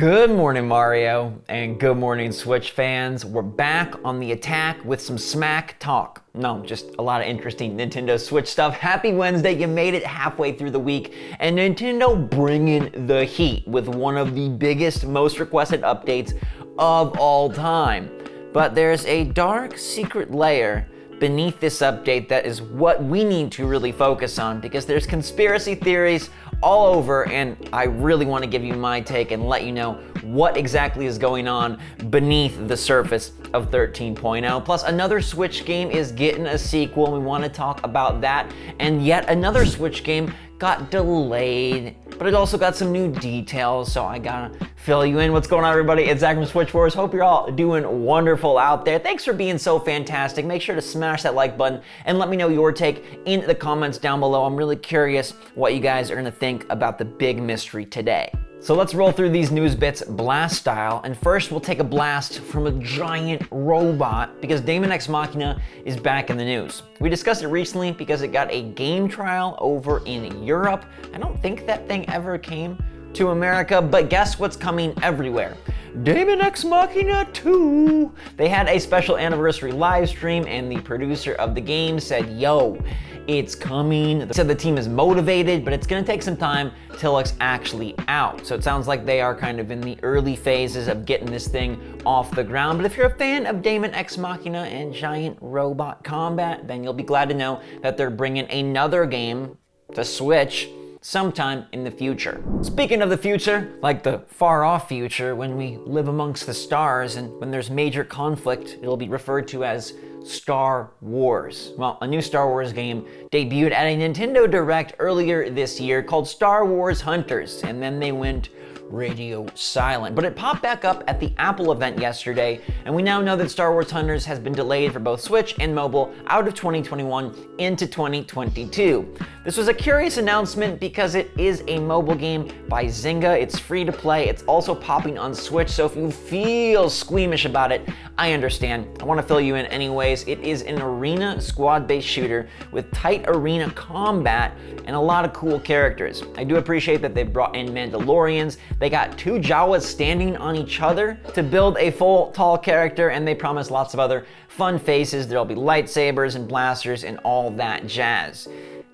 Good morning, Mario, and good morning, Switch fans. We're back on the attack with some smack talk. No, just a lot of interesting Nintendo Switch stuff. Happy Wednesday, you made it halfway through the week, and Nintendo bringing the heat with one of the biggest, most requested updates of all time. But there's a dark, secret layer beneath this update that is what we need to really focus on, because there's conspiracy theories all over, and I really want to give you my take and let you know what exactly is going on beneath the surface of 13.0. Plus, another Switch game is getting a sequel, and we want to talk about that. And yet another Switch game got delayed, but it also got some new details, so I gotta fill you in. What's going on, everybody? It's Zach from SwitchForce. Hope you're all doing wonderful out there. Thanks for being so fantastic. Make sure to smash that like button and let me know your take in the comments down below. I'm really curious what you guys are gonna think about the big mystery today. So let's roll through these news bits blast style, and first we'll take a blast from a giant robot because Daemon X Machina is back in the news. We discussed it recently because it got a game trial over in Europe. I don't think that thing ever came to America, but guess what's coming everywhere? Daemon X Machina 2! They had a special anniversary live stream, and the producer of the game said, yo, it's coming. They said the team is motivated, but it's gonna take some time till it's actually out. So it sounds like they are kind of in the early phases of getting this thing off the ground. But if you're a fan of Daemon X Machina and giant robot combat, then you'll be glad to know that they're bringing another game to Switch sometime in the future. Speaking of the future, like the far off future when we live amongst the stars and when there's major conflict, it'll be referred to as Star Wars. Well, a new Star Wars game debuted at a Nintendo Direct earlier this year called Star Wars Hunters, and then they went radio silent. But it popped back up at the Apple event yesterday, and we now know that Star Wars Hunters has been delayed for both Switch and mobile out of 2021 into 2022. This was a curious announcement because it is a mobile game by Zynga. It's free to play. It's also popping on Switch, so if you feel squeamish about it, I understand. I want to fill you in anyways. It is an arena squad-based shooter with tight arena combat and a lot of cool characters. I do appreciate that they brought in Mandalorians. They got two Jawas standing on each other to build a full tall character, and they promise lots of other fun faces. There'll be lightsabers and blasters and all that jazz.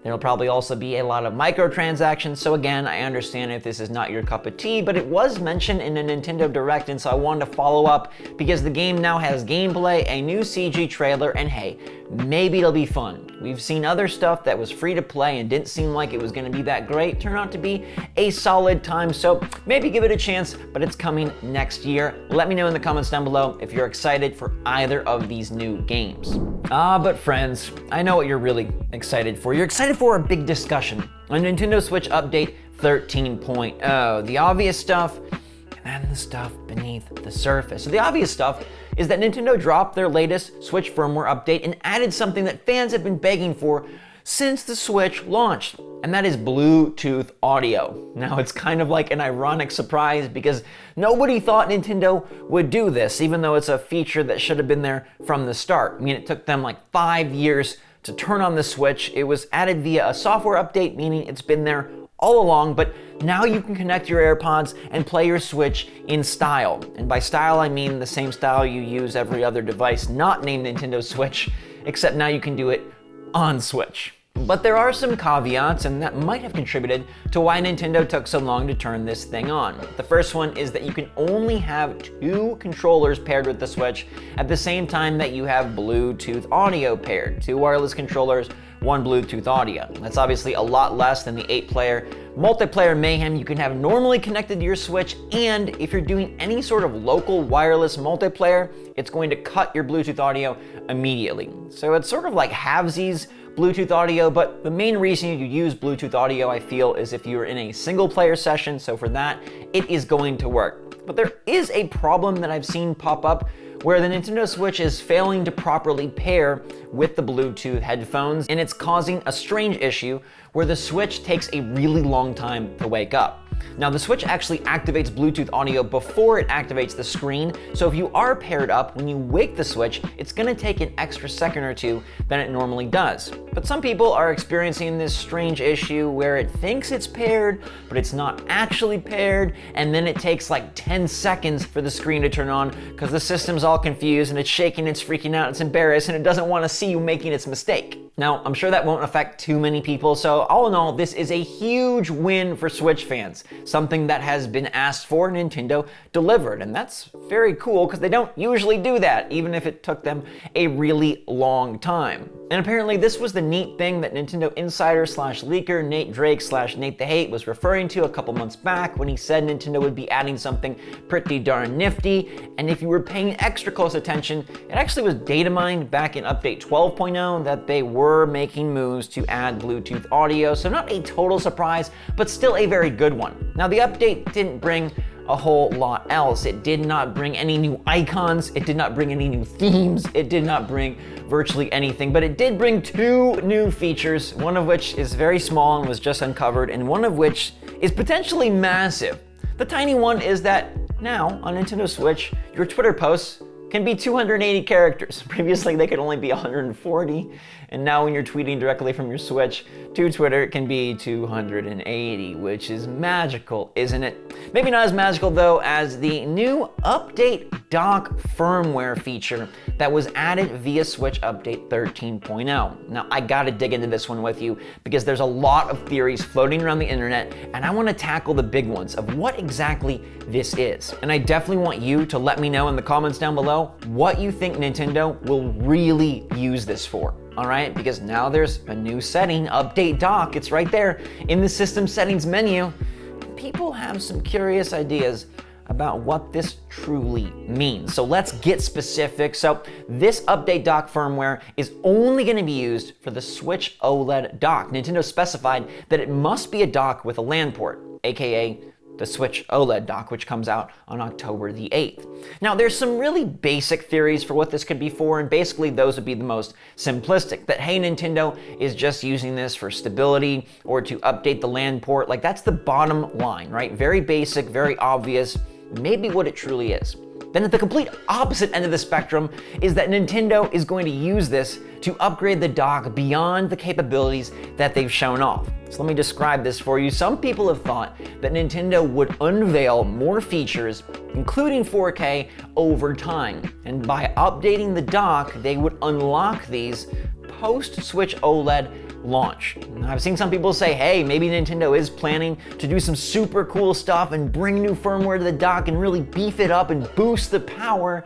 There'll probably also be a lot of microtransactions, so again, I understand if this is not your cup of tea, but it was mentioned in a Nintendo Direct, and so I wanted to follow up because the game now has gameplay, a new CG trailer, and hey, maybe it'll be fun. We've seen other stuff that was free to play and didn't seem like it was gonna be that great, turn out to be a solid time, so maybe give it a chance, but it's coming next year. Let me know in the comments down below if you're excited for either of these new games. But friends, I know what you're really excited for. You're excited for a big discussion on Nintendo Switch Update 13.0. The obvious stuff, and then the stuff beneath the surface. So the obvious stuff is that Nintendo dropped their latest Switch firmware update and added something that fans have been begging for since the Switch launched, and that is Bluetooth audio. Now, it's kind of like an ironic surprise because nobody thought Nintendo would do this, even though it's a feature that should have been there from the start. I mean, it took them like 5 years to turn on the Switch. It was added via a software update, meaning it's been there all along, but now you can connect your AirPods and play your Switch in style. And by style, I mean the same style you use every other device not named Nintendo Switch, except now you can do it on Switch. But there are some caveats, and that might have contributed to why Nintendo took so long to turn this thing on. The first one is that you can only have 2 controllers paired with the Switch at the same time that you have Bluetooth audio paired. 2 wireless controllers, 1 Bluetooth audio. That's obviously a lot less than the 8-player multiplayer mayhem you can have normally connected to your Switch, and if you're doing any sort of local wireless multiplayer, it's going to cut your Bluetooth audio immediately. So it's sort of like halvesies Bluetooth audio, but the main reason you use Bluetooth audio, I feel, is if you're in a single player session, so for that, it is going to work. But there is a problem that I've seen pop up where the Nintendo Switch is failing to properly pair with the Bluetooth headphones, and it's causing a strange issue where the Switch takes a really long time to wake up. Now, the Switch actually activates Bluetooth audio before it activates the screen, so if you are paired up, when you wake the Switch, it's gonna take an extra second or two than it normally does. But some people are experiencing this strange issue where it thinks it's paired, but it's not actually paired, and then it takes like 10 seconds for the screen to turn on because the system's all confused and it's shaking, it's freaking out, it's embarrassed, and it doesn't want to see you making its mistake. Now, I'm sure that won't affect too many people, so all in all, this is a huge win for Switch fans. Something that has been asked for, Nintendo delivered, and that's very cool because they don't usually do that, even if it took them a really long time. And apparently this was the neat thing that Nintendo insider slash leaker Nate Drake slash Nate the Hate was referring to a couple months back when he said Nintendo would be adding something pretty darn nifty, and if you were paying extra close attention, it actually was data mined back in update 12.0 that they were making moves to add Bluetooth audio, so not a total surprise, but still a very good one. Now the update didn't bring a whole lot else. It did not bring any new icons, it did not bring any new themes, it did not bring virtually anything, but it did bring two new features, one of which is very small and was just uncovered, and one of which is potentially massive. The tiny one is that now on Nintendo Switch, your Twitter posts can be 280 characters. Previously, they could only be 140, and now when you're tweeting directly from your Switch to Twitter, it can be 280, which is magical, isn't it? Maybe not as magical, though, as the new Update Dock Firmware feature that was added via Switch Update 13.0. Now, I gotta dig into this one with you because there's a lot of theories floating around the internet, and I wanna tackle the big ones of what exactly this is. And I definitely want you to let me know in the comments down below what you think Nintendo will really use this for. All right, because now there's a new setting, Update Dock, it's right there in the system settings menu. People have some curious ideas about what this truly means. So let's get specific. So this Update Dock firmware is only gonna be used for the Switch OLED Dock. Nintendo specified that it must be a dock with a LAN port, AKA the Switch OLED Dock, which comes out on October the 8th. Now, there's some really basic theories for what this could be for, and basically those would be the most simplistic, that hey, Nintendo is just using this for stability or to update the LAN port. Like, that's the bottom line, right? Very basic, very obvious, maybe what it truly is. Then at the complete opposite end of the spectrum is that Nintendo is going to use this to upgrade the dock beyond the capabilities that they've shown off. So let me describe this for you. Some people have thought that Nintendo would unveil more features, including 4K, over time. And by updating the dock, they would unlock these post-Switch OLED launch. I've seen some people say, hey, maybe Nintendo is planning to do some super cool stuff and bring new firmware to the dock and really beef it up and boost the power.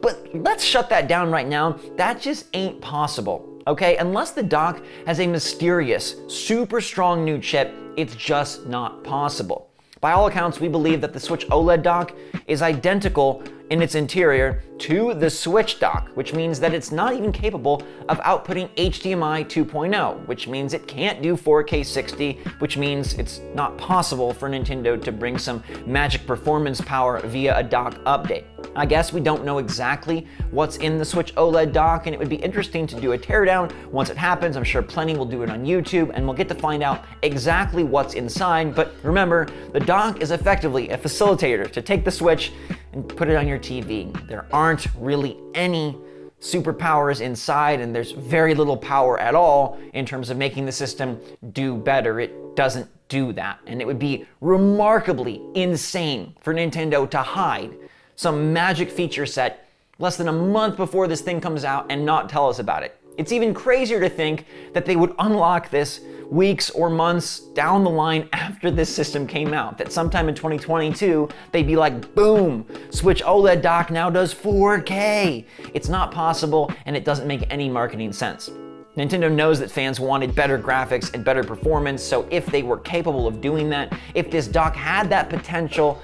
But let's shut that down right now. That just ain't possible, okay? Unless the dock has a mysterious, super strong new chip, it's just not possible. By all accounts, we believe that the Switch OLED dock is identical in its interior to the Switch dock, which means that it's not even capable of outputting HDMI 2.0, which means it can't do 4K 60, which means it's not possible for Nintendo to bring some magic performance power via a dock update. I guess we don't know exactly what's in the Switch OLED dock, and it would be interesting to do a teardown once it happens. I'm sure plenty will do it on YouTube, and we'll get to find out exactly what's inside. But remember, the dock is effectively a facilitator to take the Switch and put it on your TV. There aren't really any superpowers inside, and there's very little power at all in terms of making the system do better. It doesn't do that, and it would be remarkably insane for Nintendo to hide some magic feature set less than a month before this thing comes out and not tell us about it. It's even crazier to think that they would unlock this weeks or months down the line after this system came out, that sometime in 2022, they'd be like, boom, Switch OLED dock now does 4K. It's not possible, and it doesn't make any marketing sense. Nintendo knows that fans wanted better graphics and better performance, so if they were capable of doing that, if this dock had that potential,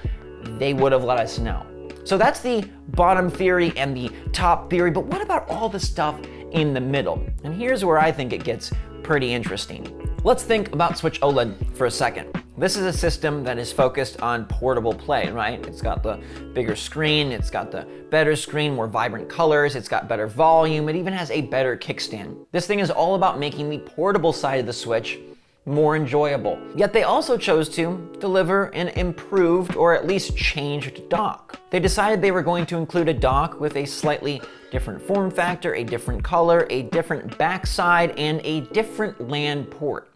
they would have let us know. So that's the bottom theory and the top theory, but what about all the stuff in the middle? And here's where I think it gets pretty interesting. Let's think about Switch OLED for a second. This is a system that is focused on portable play, right? It's got the bigger screen, it's got the better screen, more vibrant colors, it's got better volume, it even has a better kickstand. This thing is all about making the portable side of the Switch more enjoyable. Yet they also chose to deliver an improved or at least changed dock. They decided they were going to include a dock with a slightly different form factor, a different color, a different backside, and a different LAN port.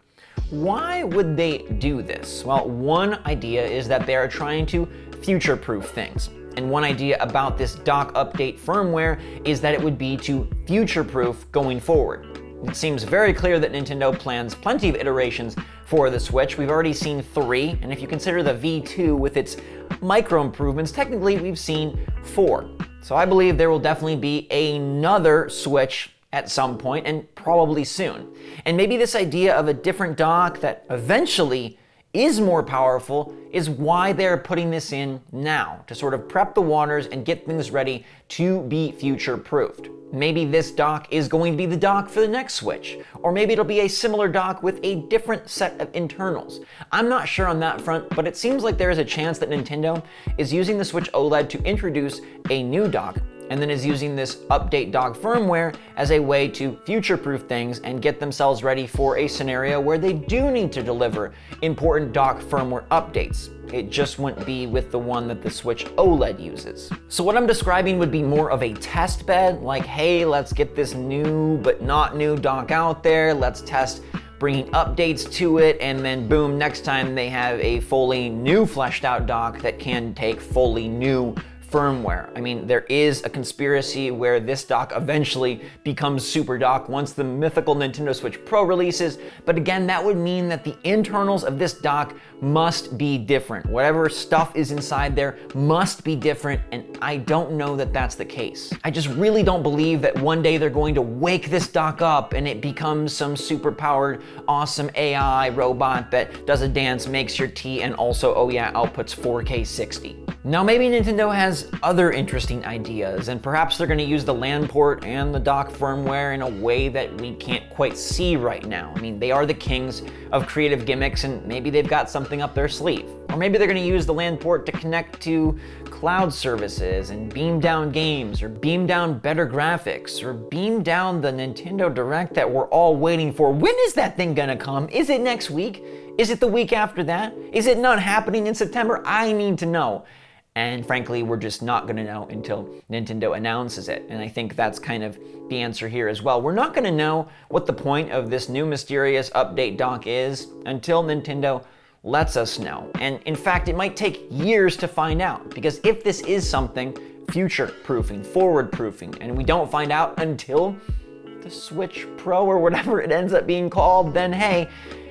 Why would they do this? Well, one idea is that they are trying to future-proof things. And one idea about this dock update firmware is that it would be to future-proof going forward. It seems very clear that Nintendo plans plenty of iterations for the Switch. We've already seen 3, and if you consider the V2 with its micro improvements, technically we've seen 4. So I believe there will definitely be another Switch at some point, and probably soon. And maybe this idea of a different dock that eventually is more powerful is why they're putting this in now, to sort of prep the waters and get things ready to be future-proofed. Maybe this dock is going to be the dock for the next Switch, or maybe it'll be a similar dock with a different set of internals. I'm not sure on that front, but it seems like there is a chance that Nintendo is using the Switch OLED to introduce a new dock, and then is using this update dock firmware as a way to future-proof things and get themselves ready for a scenario where they do need to deliver important dock firmware updates. It just wouldn't be with the one that the Switch OLED uses. So what I'm describing would be more of a test bed, like, hey, let's get this new but not new dock out there, let's test bringing updates to it, and then boom, next time they have a fully new fleshed out dock that can take fully new firmware. I mean, there is a conspiracy where this dock eventually becomes Super Dock once the mythical Nintendo Switch Pro releases, but again, that would mean that the internals of this dock must be different. Whatever stuff is inside there must be different, and I don't know that that's the case. I just really don't believe that one day they're going to wake this dock up and it becomes some super powered, awesome AI robot that does a dance, makes your tea, and also, oh yeah, outputs 4K 60. Now maybe Nintendo has other interesting ideas, and perhaps they're going to use the LAN port and the dock firmware in a way that we can't quite see right now. I mean, they are the kings of creative gimmicks, and maybe they've got something up their sleeve. Or maybe they're going to use the LAN port to connect to cloud services and beam down games, or beam down better graphics, or beam down the Nintendo Direct that we're all waiting for. When is that thing going to come? Is it next week? Is it the week after that? Is it not happening in September? I need to know. And frankly, we're just not going to know until Nintendo announces it. And I think that's kind of the answer here as well. We're not going to know what the point of this new mysterious update dock is until Nintendo lets us know. And in fact, it might take years to find out, because if this is something future-proofing, forward-proofing, and we don't find out until the Switch Pro or whatever it ends up being called, then hey,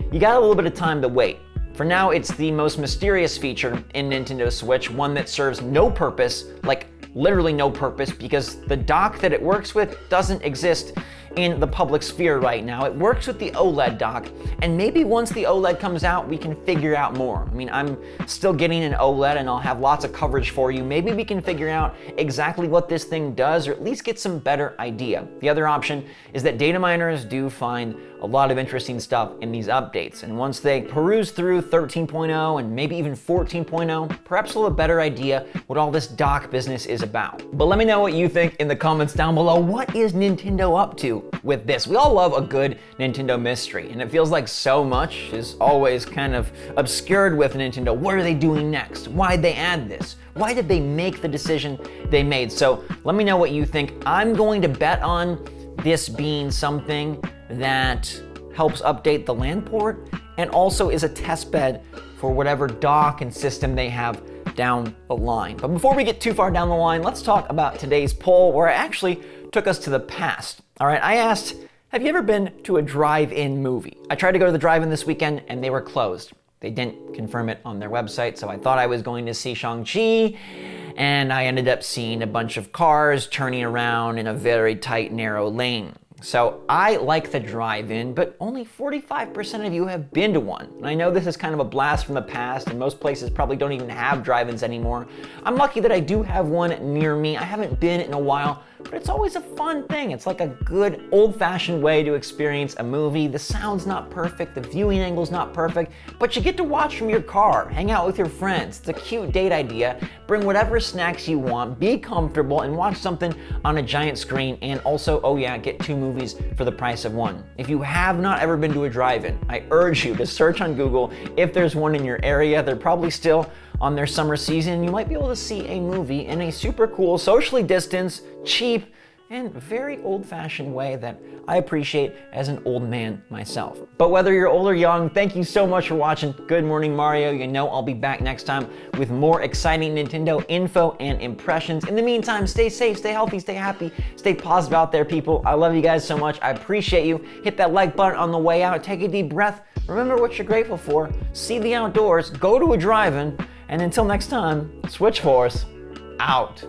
you got a little bit of time to wait. For now, it's the most mysterious feature in Nintendo Switch, one that serves no purpose, like literally no purpose, because the dock that it works with doesn't exist in the public sphere right now. It works with the OLED dock, and maybe once the OLED comes out, we can figure out more. I mean, I'm still getting an OLED and I'll have lots of coverage for you. Maybe we can figure out exactly what this thing does, or at least get some better idea. The other option is that data miners do find a lot of interesting stuff in these updates, and once they peruse through 13.0 and maybe even 14.0, perhaps we'll have a better idea what all this dock business is about. But let me know what you think in the comments down below. What is Nintendo up to with this? We all love a good Nintendo mystery, and it feels like so much is always kind of obscured with Nintendo. What are they doing next? Why'd they add this? Why did they make the decision they made? So let me know what you think. I'm going to bet on this being something that helps update the LAN port and also is a test bed for whatever dock and system they have down the line. But before we get too far down the line, let's talk about today's poll, where I actually took us to the past. All right, I asked, have you ever been to a drive-in movie? I tried to go to the drive-in this weekend and they were closed. They didn't confirm it on their website, so I thought I was going to see Shang-Chi, and I ended up seeing a bunch of cars turning around in a very tight, narrow lane. So I like the drive-in, but only 45% of you have been to one. And I know this is kind of a blast from the past, and most places probably don't even have drive-ins anymore. I'm lucky that I do have one near me. I haven't been in a while, but it's always a fun thing. It's like a good old-fashioned way to experience a movie. The sound's not perfect, the viewing angle's not perfect, but you get to watch from your car, hang out with your friends. It's a cute date idea. Bring whatever snacks you want, be comfortable, and watch something on a giant screen, and also, oh yeah, get 2 movies movies for the price of one. If you have not ever been to a drive-in, I urge you to search on Google if there's one in your area. They're probably still on their summer season. You might be able to see a movie in a super cool, socially distanced, cheap, and very old-fashioned way that I appreciate as an old man myself. But whether you're old or young, thank you so much for watching Good Morning Mario. You know I'll be back next time with more exciting Nintendo info and impressions. In the meantime, stay safe, stay healthy, stay happy, stay positive out there, people. I love you guys so much. I appreciate you. Hit that like button on the way out. Take a deep breath. Remember what you're grateful for. See the outdoors. Go to a drive-in. And until next time, SwitchForce out.